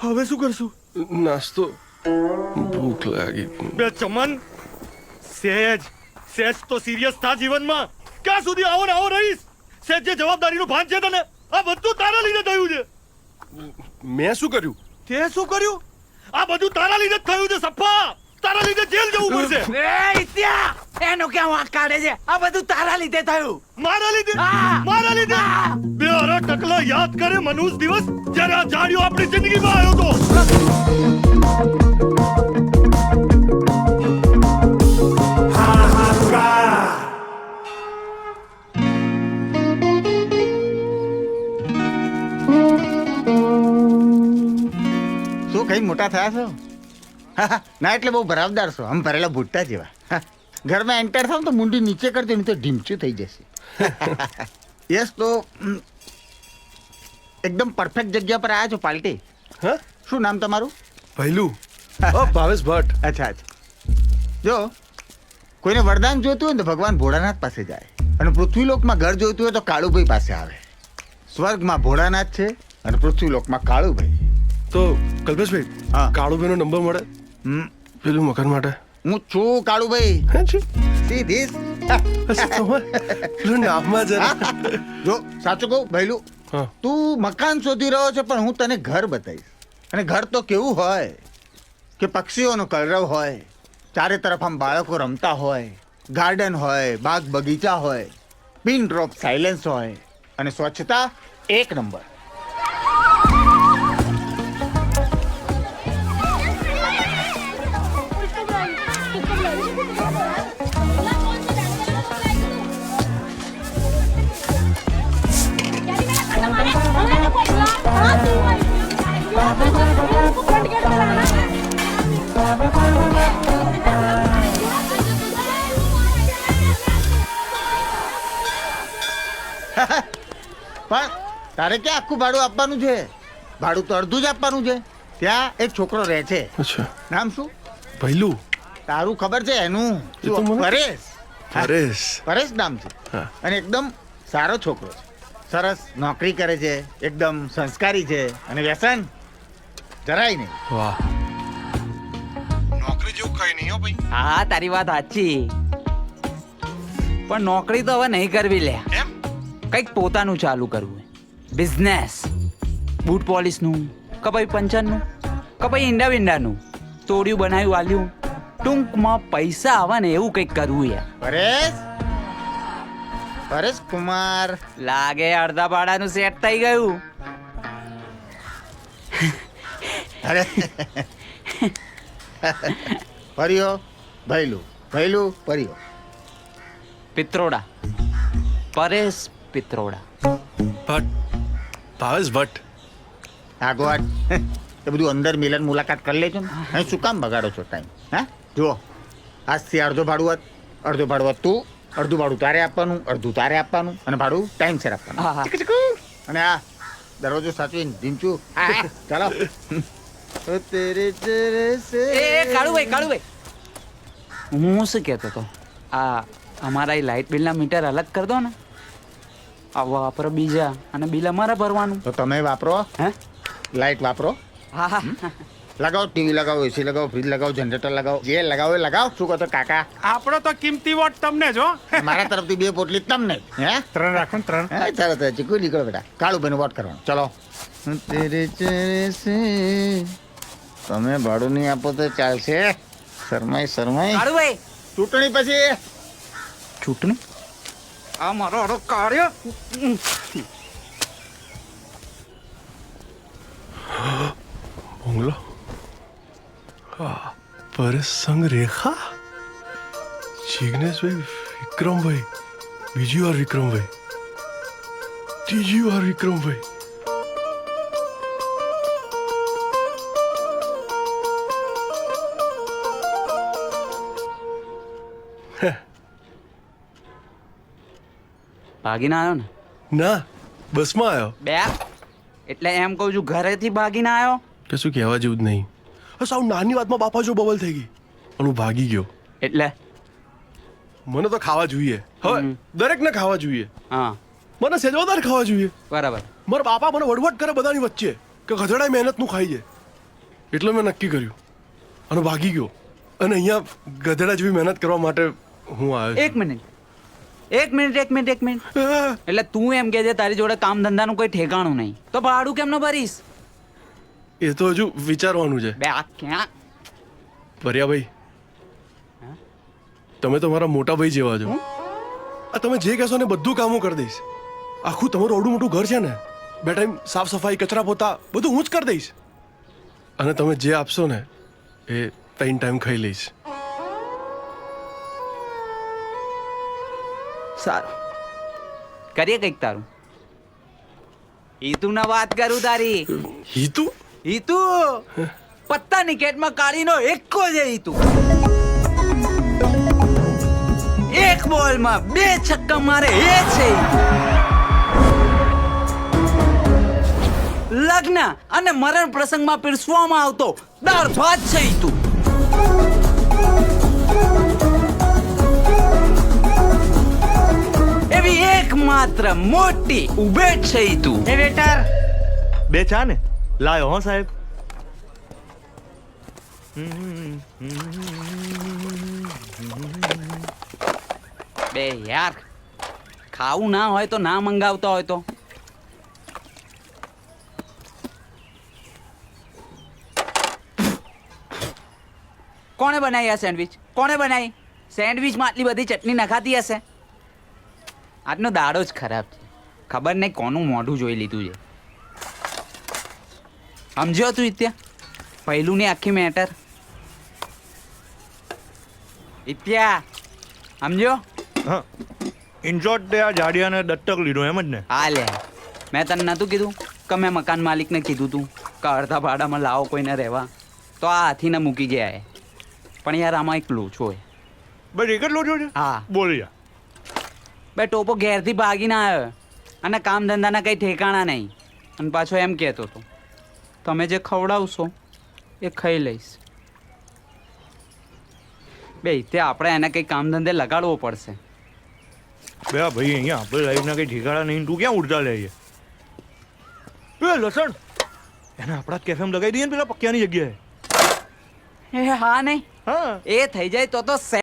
હવે શું કરશું? નાસ્તો, ભૂખ લાગી. બે ચમન, સેજ તો સિરિયસ થા જીવનમાં. ક્યાં સુધી આવો ને આવો રહીશ? સેજ જે જવાબદારીનું ભાન છે તને, આ બધું તારા લીધે થયું છે. મેં શું કર્યું? તે શું કર્યું? આ બધું તારા લીધે જ થયું છે સફા. તારા લીધે જેલ જવું પડશે. એનો ક્યાં વાંક કાઢે છે? આ બધું તારા લીધે થયું. મારા લીધે? મારા લીધે? બે હરા ટકલા યાદ કરે મનુષ્ય દિવસ જ્યારે આ જાડિયો આપણી જિંદગીમાં આવ્યો તો. શું કઈ મોટા થયા છો? ના એટલે બહુ ભરાવદાર છો, આમ ભરેલા ભૂટ્ટા જેવા. ઘરમાં એન્ટર થાવ તો મુંડી નીચે કરજો નહીં તો ઢીમચું થઈ જશે. યસ, તો એકદમ પરફેક્ટ જગ્યા પર આવ્યા છો પાર્ટી. હા, શું નામ તમારું? પહેલું ભાવેશ ભટ્ટ. અચ્છા અચ્છા. જો કોઈને વરદાન જોઈતું હોય ને તો ભગવાન ભોળાનાથ પાસે જાય, અને પૃથ્વીલોકમાં ઘર જોઈતું હોય તો કાળુભાઈ પાસે આવે. સ્વર્ગમાં ભોળાનાથ છે અને પૃથ્વીલોકમાં કાળુભાઈ. તો કલ્પેશભાઈ, હા. કાળુભાઈનો નંબર મળે પેલું મકાન માટે? હું છું કાળુભાઈ. હે છે? સીધી પેલું નામમાં જરા. જો સાચું કહું ભૈલું, હા. તું મકાન શોધી રહ્યો છે પણ હું તને ઘર બતાવીશ. અને ઘર તો કેવું હોય કે પક્ષીઓનો કલરવ હોય, ચારે તરફ આમ બાળકો રમતા હોય, ગાર્ડન હોય, બાગ બગીચા હોય, પિન ડ્રોપ સાયલેન્સ હોય, અને સ્વચ્છતા એક નંબર. પણ તારે ક્યાં આખું ભાડું આપવાનું છે? ભાડું તો અડધું જ આપવાનું છે. ત્યાં એક છોકરો રહે છે. અચ્છા. નામ શું? પહેલું તારું ખબર છે એનું? એ તો મને- પરેશ. પરેશ. પરેશ નામ છે. હા. અને એકદમ સારો છોકરો છે. સરસ નોકરી કરે છે, એકદમ સંસ્કારી છે, અને વ્યસન જરાય નહીં. વાહ, નોકરી જેવું કઈ નહીં હો ભાઈ. હા, તારી વાત સાચી. પણ નોકરી તો હવે નહીં કરવી લે. એમ? કંઈક પોતાનું ચાલુ કરવું. બિઝનેસ, બૂટ પોલિશનું, કપાઈ પંચરનું, કપાઈ ઈંડા વિંડાનું, તોડિયું બનાવ્યું આલ્યું, ટૂંકમાં પૈસા આવે ને એવું કંઈક કરવું યાર. પરેશ, પરેશ કુમાર. લાગે અડધા ભાડાનું સેટ થઈ ગયું. અરે પર્યો ભૈલું, ભૈલું પર્યો. પિત્રોડા, પરેશ પિત્રોડા. ભટ્ટ, ભાવેશ ભટ્ટ. આગવાટ એ બધું અંદર મિલન મુલાકાત કરી લેજો ને. અહીં શું કામ બગાડો છો ટાઈમ? હા, જુઓ, આજથી અડધો ભાડું હોત, અડધો ભાડું હોત તું, અડધું ભાડું તારે આપવાનું, અડધું તારે આપવાનું, અને ભાડું ટાઈમસર આપવાનું. હા, હા. ચીકુ, ચીકુ. અને આ દરવાજો સાચવીને ધીમચું. ચાલો. ઓ તેરે તેરે સે. એ કાળુભાઈ, હું શું કહેતો હતો, આ અમારા એ લાઇટ બિલના મીટર અલગ કરી દો ને. આ વાપરો બીજા અને બિલ અમારે ભરવાનું. તો તમે વાપરો, હે? લાઈટ વાપરો, હા હા. લગાવો, ટીવી લગાવો, એસી લગાવો, ફ્રીજ લગાવો, જનરેટર લગાવો, જે લગાવો એ લગાવો. શું કહો છો કાકા? આપણો તો કિંમતી વોટ તમને જો. મારા તરફથી 2 પોટલી તમને. હે, 3 રાખો ને 3. હા, ચાલો તો ચીકુ નીકળો બેટા. કાળુભાઈ વોટ કરવાનો. ચલો. તેરે ચેહરે સે. તમે ભાડું નહીં આપો તો ચાલશે. શરમાઈ કાળુભાઈ, ચૂંટણી પછી. ચૂંટણી? આ મારો કાર્ય. બંગલો. પરેશ સંગ રેખા, જિગ્નેશભાઈ, વિક્રમભાઈ, બીજી વાર વિક્રમભાઈ, ત્રીજી વાર વિક્રમભાઈ. ભાગીને આવ્યો ને? ના, બસમાં આવ્યો. બે એટલે એમ કહું છું, ઘરેથી ભાગીને આવ્યો? કશું કહેવા જેવું જ નહીં. સાવ નાની વાતમાં બાપા જો બબલ થઈ ગઈ અને હું ભાગી ગયો. એટલે મને તો ખાવા જોઈએ, હવે દરેકને ખાવા જોઈએ. હા, મને સેજ વધારે ખાવા જોઈએ. બરાબર. મારા બાપા મને વડવડ કરે બધાની વચ્ચે કે ગધેડા મહેનતનું ખાઈ જાય. એટલે મેં નક્કી કર્યું અને ભાગી ગયો. અને અહીંયા ગધેડા જેવી મહેનત કરવા માટે હું આવ્યો એક મિનિટ એટલે તું એમ કે છે તારી જોડે કામ ધંધાનું કોઈ ઠેકાણું નહીં તો ભાડું કેમ ન ભરીશ? એ તો હજુ વિચારવાનું છે. બે આ ક્યાં ભર્યાભાઈ, તમે તો મારા મોટા ભાઈ જેવા છો. આ તમે જે કહેશો ને બધું કામ હું કરી દઈશ. આખું તમારું અવડું મોટું ઘર છે ને, બે ટાઈમ સાફ સફાઈ, કચરા પોતા બધું હું જ કરી દઈશ. અને તમે જે આપશો ને એ 3 ટાઈમ ખાઈ લઈશ. સારું કરીએ કંઈક તારું. ઈતુ ના વાત કરું તારી. હિતુ? ઈતુ પત્તા નિકેટમાં કાળીનો એકો છે ઈતુ. એક બોલમાં 2 છક્કા મારે એ છે ઈતુ. લગ્ન અને મરણ પ્રસંગમાં પીરસવામાં આવતો દાળ ભાત છે ઈતુ. એવી એકમાત્ર મોટી ઉભેટ છે ઈતુ. એ વેટર, 2 ચા ને લાયો હો સાહેબ. બે યાર, ખાવું ના હોય તો ના મંગાવતા હોય તો. કોણે બનાવી આ સેન્ડવિચ? કોણે બનાવી? સેન્ડવિચમાં આટલી બધી ચટણી નખાતી હશે. આજનો દાડો જ ખરાબ છે. ખબર નહીં કોનું મોઢું જોઈ લીધું છે. સમજ્યો તું ઇત્યા પહેલું ની આખી મેટર? ઇત્યા સમજ્યો? હા, ઇન શોર્ટ તે આ જાડિયાને દત્તક લીધો એમ જ ને? હા લે, મેં તને નહોતું કીધું કે મેં મકાન માલિકને કીધું તું કે અડધા ભાડામાં લાવો કોઈને રહેવા, તો આ હાથીને મૂકી ગયા એ. પણ યાર આમાં એક લોચો હોય. બસ એક જ લોચો છે? હા. બોલ યાર. બે ટોપો ઘેરથી ભાગીને આવ્યો અને કામ ધંધાના કંઈ ઠેકાણા નહીં. અને પાછો એમ કહેતો હતો તમે જે ખવડાવશો એ ખાઈ લઈશ. બે તે આપણે એને કંઈ કામ ધંધે લગાડવો પડશે. બે ભાઈ અહીંયા આપણે લાઈફના કઈ ઠેકાણા નહીં, તું ક્યાં ઉડતા લે છે? એ લસણ એને આપણા જ કેફેમાં લગાવી દઈએ ને પેલા પક્યાની જગ્યાએ. એ હા નહીં હા એ થઈ જાય તો